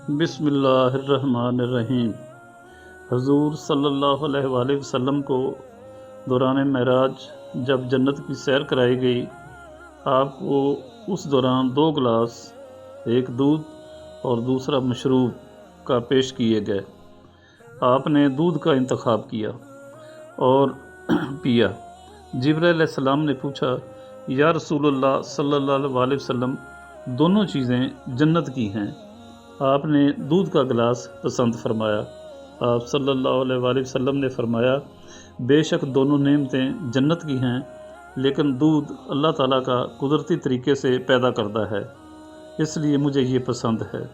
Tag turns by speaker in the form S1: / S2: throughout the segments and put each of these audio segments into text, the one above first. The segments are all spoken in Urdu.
S1: بسم اللہ الرحمن الرحیم۔ حضور صلی اللہ علیہ وآلہ وسلم کو دوران معراج جب جنت کی سیر کرائی گئی، آپ کو اس دوران 2 گلاس، ایک دودھ اور دوسرا مشروب کا پیش کیے گئے۔ آپ نے دودھ کا انتخاب کیا اور پیا۔ جبرائیل علیہ السلام نے پوچھا، یا رسول اللہ صلی اللہ علیہ وسلم، دونوں چیزیں جنت کی ہیں۔ آپ نے دودھ کا گلاس پسند فرمایا۔ آپ صلی اللہ علیہ وآلہ وسلم نے فرمایا، بے شک دونوں نعمتیں جنت کی ہیں، لیکن دودھ اللہ تعالیٰ کا قدرتی طریقے سے پیدا کردہ ہے، اس لیے مجھے یہ پسند ہے۔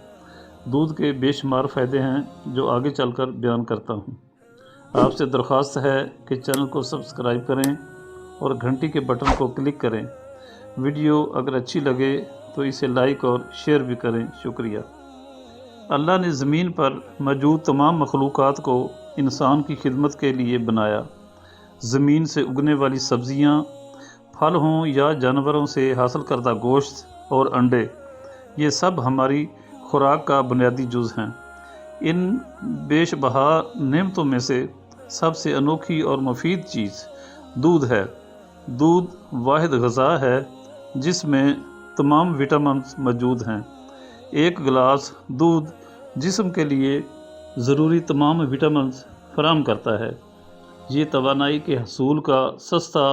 S1: دودھ کے بے شمار فائدے ہیں جو آگے چل کر بیان کرتا ہوں۔ آپ سے درخواست ہے کہ چینل کو سبسکرائب کریں اور گھنٹی کے بٹن کو کلک کریں۔ ویڈیو اگر اچھی لگے تو اسے لائک اور شیئر بھی کریں۔ شکریہ۔ اللہ نے زمین پر موجود تمام مخلوقات کو انسان کی خدمت کے لیے بنایا۔ زمین سے اگنے والی سبزیاں، پھل ہوں یا جانوروں سے حاصل کردہ گوشت اور انڈے، یہ سب ہماری خوراک کا بنیادی جز ہیں۔ ان بیش بہا نعمتوں میں سے سب سے انوکھی اور مفید چیز دودھ ہے۔ دودھ واحد غذا ہے جس میں تمام وٹامنز موجود ہیں۔ ایک گلاس دودھ جسم کے لیے ضروری تمام وٹامنز فراہم کرتا ہے۔ یہ توانائی کے حصول کا سستا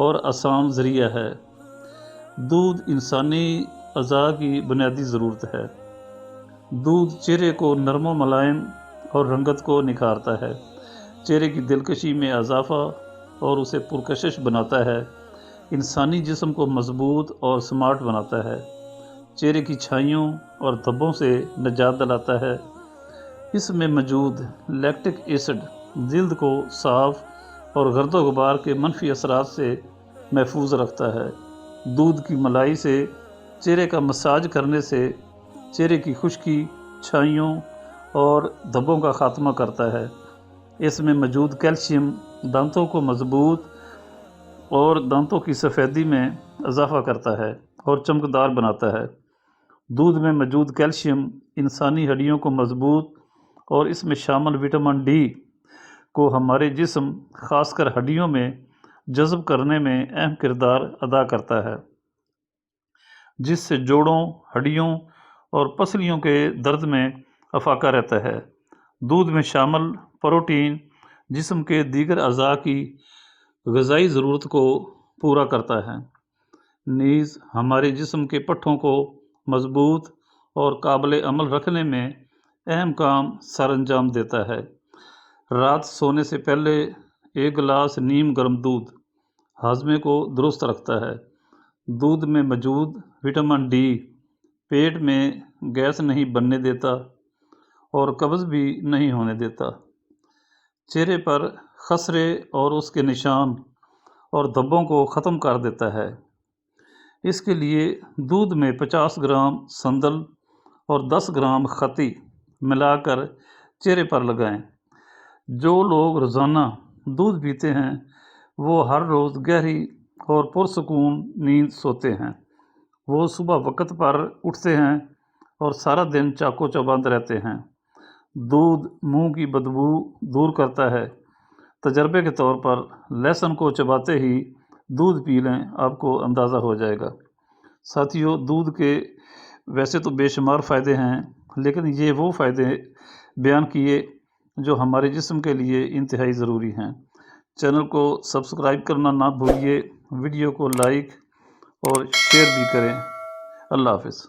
S1: اور آسان ذریعہ ہے۔ دودھ انسانی اعضاء کی بنیادی ضرورت ہے۔ دودھ چہرے کو نرم و ملائم اور رنگت کو نکھارتا ہے، چہرے کی دلکشی میں اضافہ اور اسے پرکشش بناتا ہے، انسانی جسم کو مضبوط اور سمارٹ بناتا ہے، چہرے کی چھائیوں اور دھبوں سے نجات دلاتا ہے۔ اس میں موجود لیکٹک ایسڈ جلد کو صاف اور گرد و غبار کے منفی اثرات سے محفوظ رکھتا ہے۔ دودھ کی ملائی سے چہرے کا مساج کرنے سے چہرے کی خشکی، چھائیوں اور دھبوں کا خاتمہ کرتا ہے۔ اس میں موجود کیلشیم دانتوں کو مضبوط اور دانتوں کی سفیدی میں اضافہ کرتا ہے اور چمکدار بناتا ہے۔ دودھ میں موجود کیلشیم انسانی ہڈیوں کو مضبوط اور اس میں شامل وٹامن ڈی کو ہمارے جسم، خاص کر ہڈیوں میں جذب کرنے میں اہم کردار ادا کرتا ہے، جس سے جوڑوں، ہڈیوں اور پسلیوں کے درد میں افاقہ رہتا ہے۔ دودھ میں شامل پروٹین جسم کے دیگر اعضاء کی غذائی ضرورت کو پورا کرتا ہے، نیز ہمارے جسم کے پٹھوں کو مضبوط اور قابل عمل رکھنے میں اہم کام سر انجام دیتا ہے۔ رات سونے سے پہلے 1 گلاس نیم گرم دودھ ہاضمے کو درست رکھتا ہے۔ دودھ میں موجود وٹامن ڈی پیٹ میں گیس نہیں بننے دیتا اور قبض بھی نہیں ہونے دیتا۔ چہرے پر خسرے اور اس کے نشان اور دھبوں کو ختم کر دیتا ہے۔ اس کے لیے دودھ میں 50 گرام سندل اور 10 گرام کھٹی ملا کر چہرے پر لگائیں۔ جو لوگ روزانہ دودھ پیتے ہیں وہ ہر روز گہری اور پرسکون نیند سوتے ہیں۔ وہ صبح وقت پر اٹھتے ہیں اور سارا دن چاق و چوبند رہتے ہیں۔ دودھ منہ کی بدبو دور کرتا ہے۔ تجربے کے طور پر لہسن کو چباتے ہی دودھ پی لیں، آپ کو اندازہ ہو جائے گا۔ ساتھیو، دودھ کے ویسے تو بے شمار فائدے ہیں، لیکن یہ وہ فائدے بیان کیے جو ہمارے جسم کے لیے انتہائی ضروری ہیں۔ چینل کو سبسکرائب کرنا نہ بھولیے، ویڈیو کو لائک اور شیئر بھی کریں۔ اللہ حافظ۔